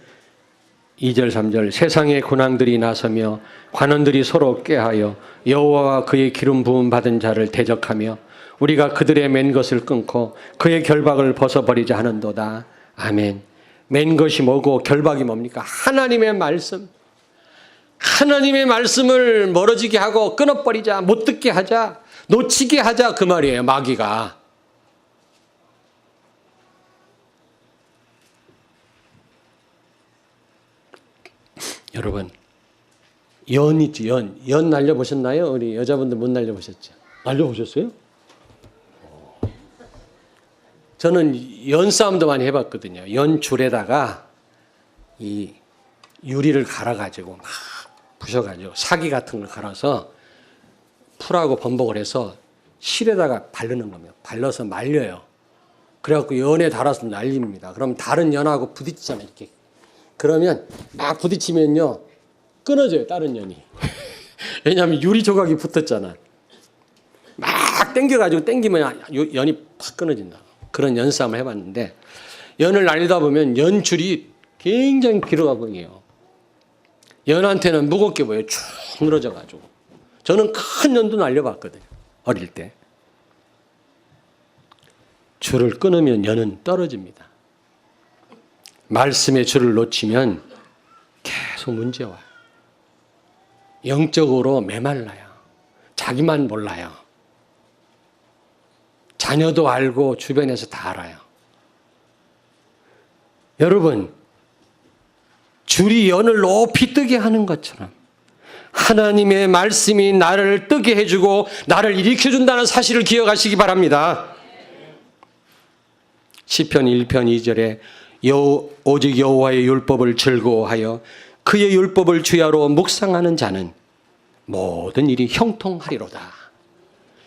2절 3절. 세상의 군왕들이 나서며 관원들이 서로 꾀하여 여호와와 그의 기름 부음 받은 자를 대적하며 우리가 그들의 맨 것을 끊고 그의 결박을 벗어버리자 하는도다. 아멘. 맨 것이 뭐고 결박이 뭡니까? 하나님의 말씀. 하나님의 말씀을 멀어지게 하고 끊어버리자, 못 듣게 하자, 놓치게 하자, 그 말이에요. 마귀가. 여러분, 연 있지, 연. 연 날려보셨나요? 우리 여자분들 못 날려보셨죠? 날려보셨어요? 저는 연싸움도 많이 해봤거든요. 연줄에다가 이 유리를 갈아가지고 막 부셔가지고 사기 같은 걸 갈아서 풀하고 번복을 해서 실에다가 바르는 겁니다. 발라서 말려요. 그래갖고 연에 달아서 날립니다. 그럼 다른 연하고 부딪히잖아요. 이렇게. 그러면 막 부딪히면요. 끊어져요. 다른 연이. 왜냐하면 유리 조각이 붙었잖아. 막 당겨가지고 당기면 연이 팍 끊어진다. 그런 연싸움을 해봤는데 연을 날리다 보면 연줄이 굉장히 길어가 보여요. 연한테는 무겁게 보여요. 쭉 늘어져가지고. 저는 큰 연도 날려봤거든요. 어릴 때. 줄을 끊으면 연은 떨어집니다. 말씀의 줄을 놓치면 계속 문제 와요. 영적으로 메말라요. 자기만 몰라요. 자녀도 알고 주변에서 다 알아요. 여러분, 줄이 연을 높이 뜨게 하는 것처럼 하나님의 말씀이 나를 뜨게 해주고 나를 일으켜준다는 사실을 기억하시기 바랍니다. 시편 1편 2절에 오직 여호와의 율법을 즐거워하여 그의 율법을 주야로 묵상하는 자는 모든 일이 형통하리로다.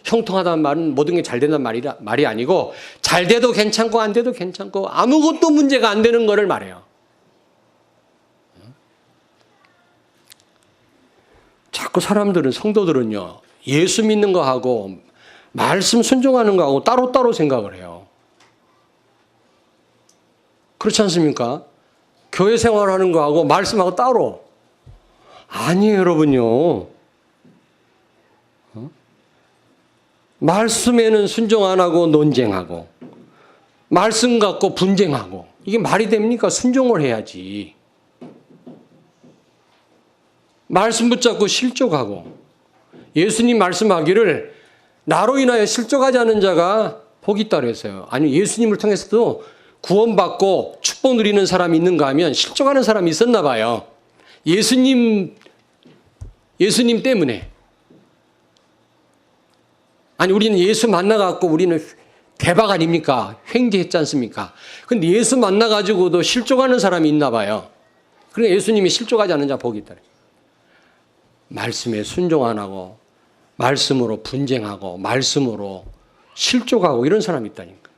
형통하다는 말은 모든 게 잘 된다는 말이 아니고 잘 돼도 괜찮고 안 돼도 괜찮고 아무것도 문제가 안 되는 거를 말해요. 자꾸 사람들은, 성도들은요, 예수 믿는 거하고 말씀 순종하는 거하고 따로따로 생각을 해요. 그렇지 않습니까? 교회 생활하는 거하고 말씀하고 따로. 아니에요, 여러분요. 말씀에는 순종 안 하고 논쟁하고, 말씀 갖고 분쟁하고, 이게 말이 됩니까? 순종을 해야지. 말씀 붙잡고 실족하고, 예수님 말씀하기를 나로 인하여 실족하지 않은 자가 복이 있다 그랬어요. 아니, 예수님을 통해서도 구원받고 축복 누리는 사람이 있는가 하면 실족하는 사람이 있었나 봐요. 예수님 때문에. 아니, 우리는 예수 만나갖고 우리는 대박 아닙니까? 횡재했지 않습니까? 근데 예수 만나가지고도 실족하는 사람이 있나 봐요. 그러니까 예수님이 실족하지 않은 자 복이 있다. 말씀에 순종 안 하고, 말씀으로 분쟁하고, 말씀으로 실족하고 이런 사람이 있다니까.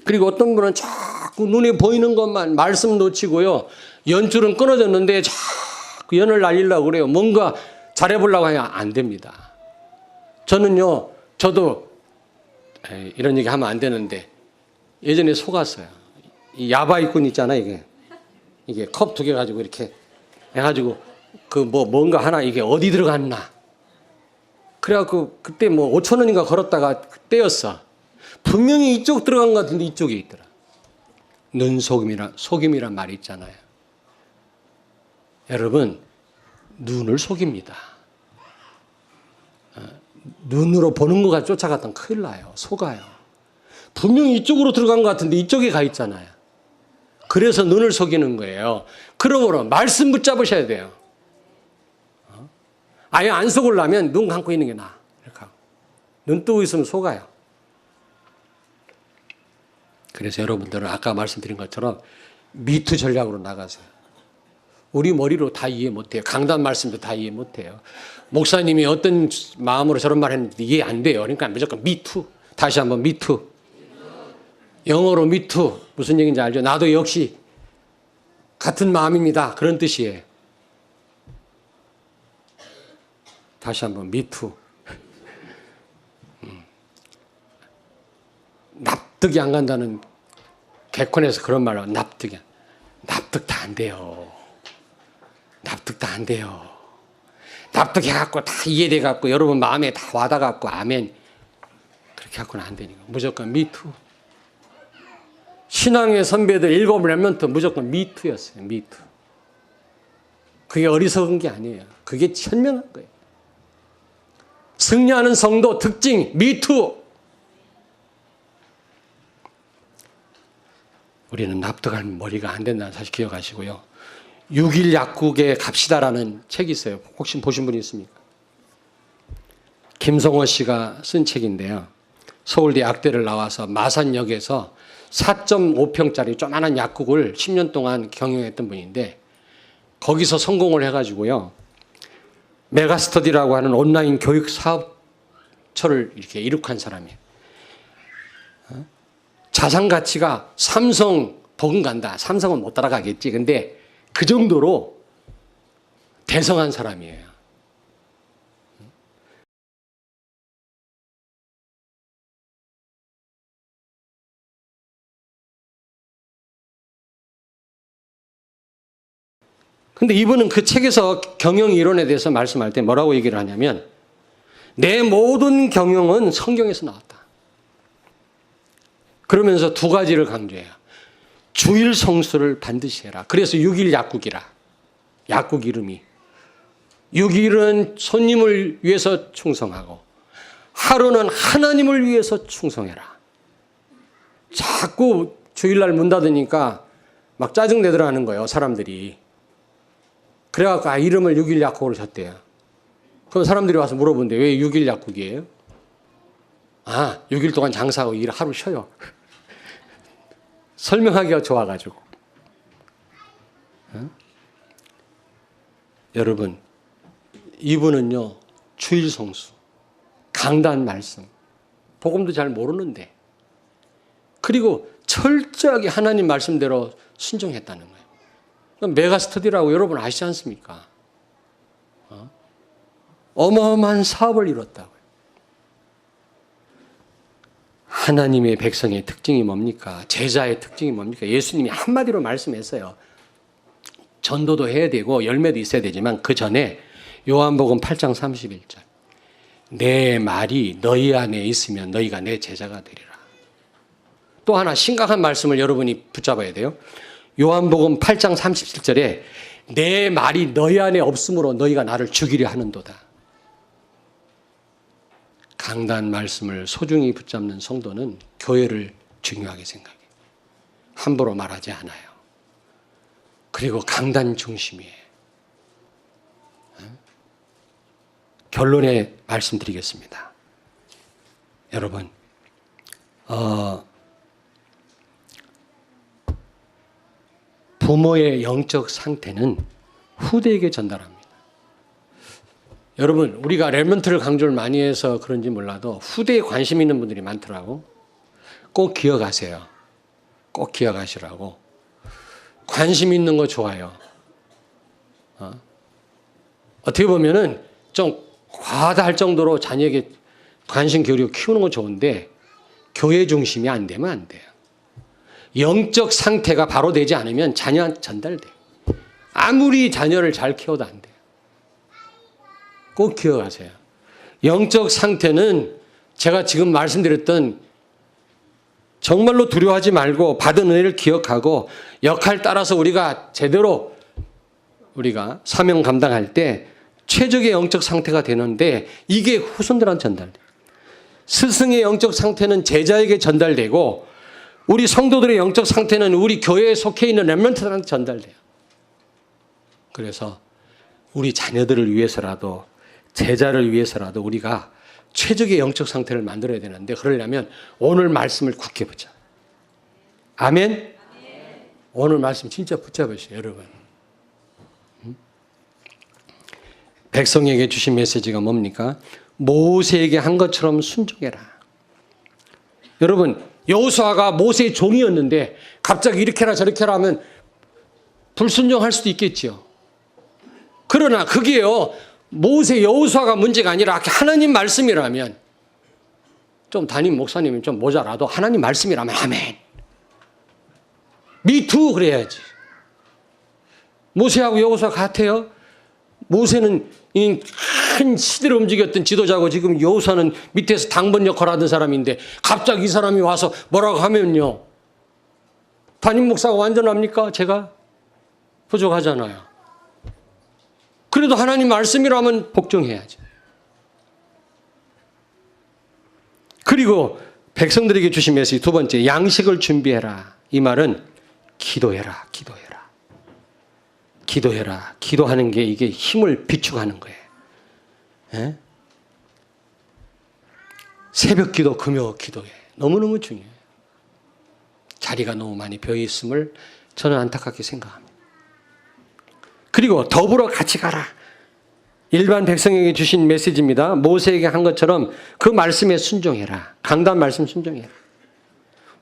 그리고 어떤 분은 자꾸 눈에 보이는 것만 말씀 놓치고요. 연줄은 끊어졌는데 자꾸 연을 날리려고 그래요. 뭔가 잘해보려고 하면 안 됩니다. 저는요, 저도 이런 얘기 하면 안 되는데 예전에 속았어요. 이 야바이꾼 있잖아요, 이게 컵 2개 가지고 이렇게 해가지고 뭔가 하나 이게 어디 들어갔나. 그래갖고 그때 5,000원인가 걸었다가 떼었어. 분명히 이쪽 들어간 것 같은데 이쪽에 있더라. 속임이란 말이 있잖아요. 여러분, 눈을 속입니다. 눈으로 보는 것과 쫓아갔던 큰일 나요. 속아요. 분명히 이쪽으로 들어간 것 같은데 이쪽에 가 있잖아요. 그래서 눈을 속이는 거예요. 그러므로 말씀 붙잡으셔야 돼요. 아예 안 속으려면 눈 감고 있는 게 나아. 이렇게 하고. 눈 뜨고 있으면 속아요. 그래서 여러분들은 아까 말씀드린 것처럼 미투 전략으로 나가세요. 우리 머리로 다 이해 못해요. 강단 말씀도 다 이해 못해요. 목사님이 어떤 마음으로 저런 말 했는데 이해 안 돼요. 그러니까 무조건 미투. 다시 한번 미투. 영어로 미투. 무슨 얘기인지 알죠? 나도 역시 같은 마음입니다. 그런 뜻이에요. 다시 한번 미투. 납득이 안 간다는 개콘에서 그런 말을 납득 다 안 돼요. 납득 다 안 돼요. 납득해갖고 다 이해돼갖고 여러분 마음에 다 와닿아갖고 아멘. 그렇게 갖고는 안 되니까 무조건 미투. 신앙의 선배들 7렘넌트 무조건 미투였어요. 미투. 그게 어리석은 게 아니에요. 그게 현명한 거예요. 승리하는 성도 특징 미투. 우리는 납득할 머리가 안 된다는 사실 기억하시고요. 6일 약국에 갑시다라는 책이 있어요. 혹시 보신 분이 있습니까? 김성호 씨가 쓴 책인데요. 서울대 약대를 나와서 마산역에서 4.5평짜리 조그마한 약국을 10년 동안 경영했던 분인데 거기서 성공을 해가지고요. 메가스터디라고 하는 온라인 교육 사업처를 이렇게 이룩한 사람이에요. 자산 가치가 삼성 버금간다. 삼성은 못 따라가겠지. 근데 그 정도로 대성한 사람이에요. 근데 이분은 그 책에서 경영 이론에 대해서 말씀할 때 뭐라고 얘기를 하냐면 내 모든 경영은 성경에서 나왔다. 그러면서 2가지를 강조해요. 주일 성수를 반드시 해라. 그래서 6일 약국이라. 약국 이름이. 6일은 손님을 위해서 충성하고 하루는 하나님을 위해서 충성해라. 자꾸 주일날 문 닫으니까 막 짜증내더라 하는 거예요. 사람들이. 그래갖고 이름을 6일 약국으로 졌대요. 그럼 사람들이 와서 물어본대. 왜 6일 약국이에요? 아, 6일 동안 장사하고 일 하루 쉬어요. 설명하기가 좋아가지고. 여러분, 이분은요, 주일 성수, 강단 말씀, 복음도 잘 모르는데, 그리고 철저하게 하나님 말씀대로 순종했다는 거예요. 메가스터디라고 여러분 아시지 않습니까? 어마어마한 사업을 이뤘다고요. 하나님의 백성의 특징이 뭡니까? 제자의 특징이 뭡니까? 예수님이 한마디로 말씀했어요. 전도도 해야 되고 열매도 있어야 되지만 그 전에 요한복음 8장 31절. 내 말이 너희 안에 있으면 너희가 내 제자가 되리라. 또 하나 심각한 말씀을 여러분이 붙잡아야 돼요. 요한복음 8장 37절에 내 말이 너희 안에 없으므로 너희가 나를 죽이려 하는도다. 강단 말씀을 소중히 붙잡는 성도는 교회를 중요하게 생각해요. 함부로 말하지 않아요. 그리고 강단 중심이에요. 결론에 말씀드리겠습니다. 여러분, 부모의 영적 상태는 후대에게 전달합니다. 여러분, 우리가 렘넌트를 강조를 많이 해서 그런지 몰라도 후대에 관심 있는 분들이 많더라고. 꼭 기억하세요. 꼭 기억하시라고. 관심 있는 거 좋아요. 어떻게 보면은 좀 과하다 할 정도로 자녀에게 관심 기울이고 키우는 건 좋은데 교회 중심이 안 되면 안 돼요. 영적 상태가 바로 되지 않으면 자녀한테 전달돼요. 아무리 자녀를 잘 키워도 안 돼요. 꼭 기억하세요. 영적 상태는 제가 지금 말씀드렸던 정말로 두려워하지 말고 받은 은혜를 기억하고 역할 따라서 우리가 제대로 우리가 사명 감당할 때 최적의 영적 상태가 되는데 이게 후손들한테 전달돼요. 스승의 영적 상태는 제자에게 전달되고 우리 성도들의 영적 상태는 우리 교회에 속해 있는 렘넌트들한테 전달돼요. 그래서 우리 자녀들을 위해서라도 제자를 위해서라도 우리가 최적의 영적 상태를 만들어야 되는데 그러려면 오늘 말씀을 굳게 붙잡아요. 아멘? 오늘 말씀 진짜 붙잡으세요, 여러분. 백성에게 주신 메시지가 뭡니까? 모세에게 한 것처럼 순종해라. 여러분, 여호수아가 모세의 종이었는데 갑자기 이렇게라 저렇게라 하면 불순종할 수도 있겠죠. 그러나 그게요, 모세 여호수아가 문제가 아니라 하나님 말씀이라면, 좀 담임 목사님이 좀 모자라도 하나님 말씀이라면 아멘. 미투 그래야지. 모세하고 여호수아 같아요? 모세는 큰 시대를 움직였던 지도자고 지금 여호수아는 밑에서 당번 역할을 하던 사람인데 갑자기 이 사람이 와서 뭐라고 하면요. 담임 목사가 완전합니까? 제가? 부족하잖아요. 그래도 하나님 말씀이라면 복종해야죠. 그리고 백성들에게 주신 메시지 두 번째, 양식을 준비해라. 이 말은 기도해라, 기도해라. 기도해라. 기도하는 게 이게 힘을 비축하는 거예요. 예? 새벽 기도, 금요 기도에 너무너무 중요해요. 자리가 너무 많이 비어 있음을 저는 안타깝게 생각합니다. 그리고 더불어 같이 가라. 일반 백성에게 주신 메시지입니다. 모세에게 한 것처럼 그 말씀에 순종해라. 강단 말씀 순종해라.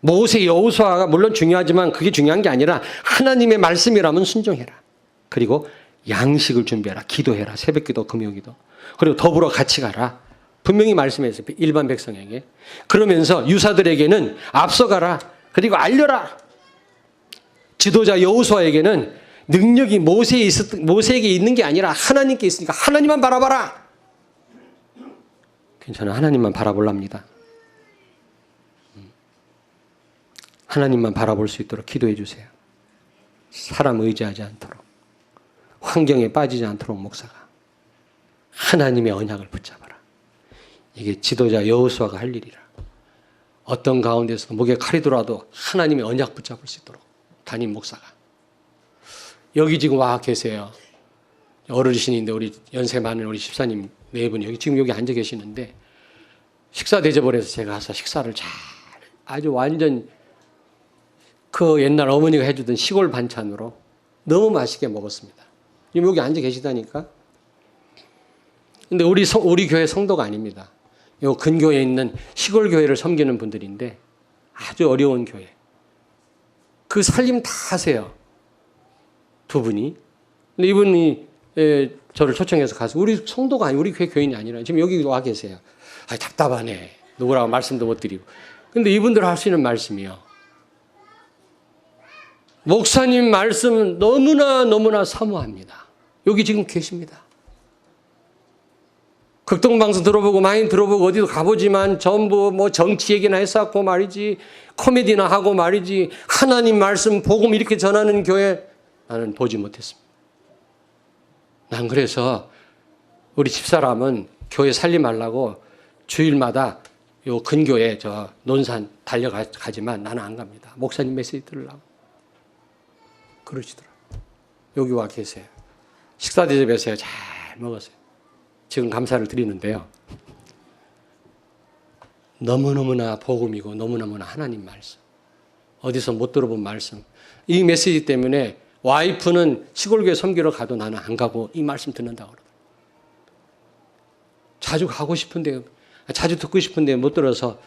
모세 여호수아가 물론 중요하지만 그게 중요한 게 아니라 하나님의 말씀이라면 순종해라. 그리고 양식을 준비해라. 기도해라. 새벽 기도, 금요 기도. 그리고 더불어 같이 가라. 분명히 말씀했어요. 일반 백성에게. 그러면서 유사들에게는 앞서가라. 그리고 알려라. 지도자 여호수아에게는 능력이 모세에게 있는 게 아니라 하나님께 있으니까 하나님만 바라봐라. 저는 하나님만 바라보랍니다. 하나님만 바라볼 수 있도록 기도해 주세요. 사람 의지하지 않도록, 환경에 빠지지 않도록 목사가 하나님의 언약을 붙잡아라. 이게 지도자 여호수아가 할 일이라. 어떤 가운데서 목에 칼이 들어와도 하나님의 언약 붙잡을 수 있도록 담임 목사가. 여기 지금 와 계세요. 어르신인데 우리 연세 많은 우리 집사님 네 분이 지금 여기 앉아 계시는데 식사 대접을 해서 제가 가서 식사를 잘 아주 완전 그 옛날 어머니가 해주던 시골 반찬으로 너무 맛있게 먹었습니다. 지금 여기 앉아 계시다니까. 근데 우리 교회 성도가 아닙니다. 요 근교에 있는 시골 교회를 섬기는 분들인데 아주 어려운 교회. 그 살림 다 하세요. 두 분이. 근데 이분이 저를 초청해서 가서 우리 성도가 아니 우리 교회 교인이 아니라 지금 여기 와 계세요. 아, 답답하네. 누구라고 말씀도 못 드리고. 근데 이분들 하시는 말씀이요. 목사님 말씀 너무나 사모합니다. 여기 지금 계십니다. 극동방송 들어보고 많이 들어보고 어디도 가보지만 전부 뭐 정치 얘기나 했었고 말이지, 코미디나 하고 말이지, 하나님 말씀 복음 이렇게 전하는 교회 나는 보지 못했습니다. 난 그래서 우리 집사람은 교회 살림하려고 주일마다 요 근교에 저 논산 달려가지만 나는 안 갑니다. 목사님 메시지 들으려고. 그러시더라고요. 여기 와 계세요. 식사 대접해서요. 잘 먹었어요. 지금 감사를 드리는데요. 너무너무나 복음이고 너무너무나 하나님 말씀. 어디서 못 들어본 말씀. 이 메시지 때문에 와이프는 시골교회 섬기러 가도 나는 안 가고 이 말씀 듣는다고 그러더라고요. 자주 가고 싶은데, 자주 듣고 싶은데 못 들어서.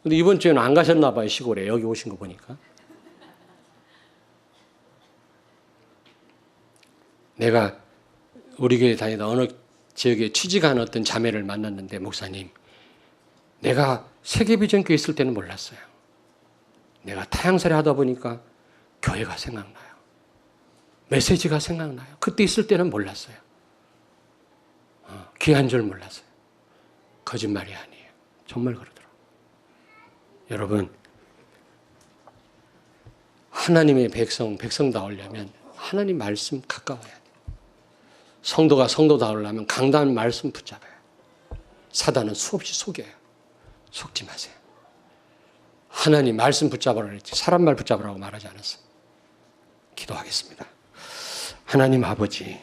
근데 이번 주에는 안 가셨나 봐요, 시골에. 여기 오신 거 보니까. 내가 우리 교회 다니다 어느 지역에 취직한 어떤 자매를 만났는데, 목사님, 내가 세계비전교회 있을 때는 몰랐어요. 내가 타향살이 하다 보니까 교회가 생각나요. 메시지가 생각나요. 그때 있을 때는 몰랐어요. 귀한 줄 몰랐어요. 거짓말이 아니에요. 정말 그러더라고요. 여러분, 하나님의 백성다우려면 하나님 말씀 가까워야 돼요. 성도가 성도다우려면 강단 말씀 붙잡아요. 사단은 수없이 속여요. 속지 마세요. 하나님 말씀 붙잡으라 그랬지 사람 말 붙잡으라고 말하지 않았어요. 기도하겠습니다. 하나님 아버지,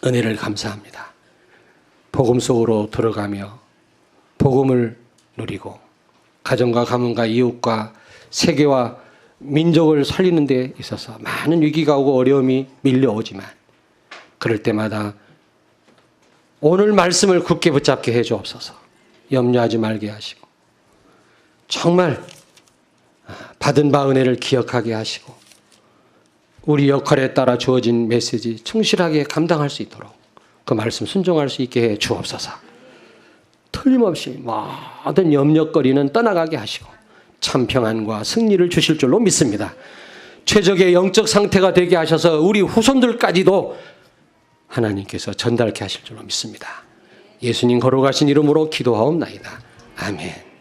은혜를 감사합니다. 복음 속으로 들어가며 복음을 누리고 가정과 가문과 이웃과 세계와 민족을 살리는 데 있어서 많은 위기가 오고 어려움이 밀려오지만 그럴 때마다 오늘 말씀을 굳게 붙잡게 해 주옵소서. 염려하지 말게 하시고 정말 받은 바 은혜를 기억하게 하시고 우리 역할에 따라 주어진 메시지 충실하게 감당할 수 있도록 그 말씀 순종할 수 있게 해 주옵소서. 틀림없이 모든 염려거리는 떠나가게 하시고 참 평안과 승리를 주실 줄로 믿습니다. 최적의 영적 상태가 되게 하셔서 우리 후손들까지도 하나님께서 전달케 하실 줄로 믿습니다. 예수님 걸어가신 이름으로 기도하옵나이다. 아멘.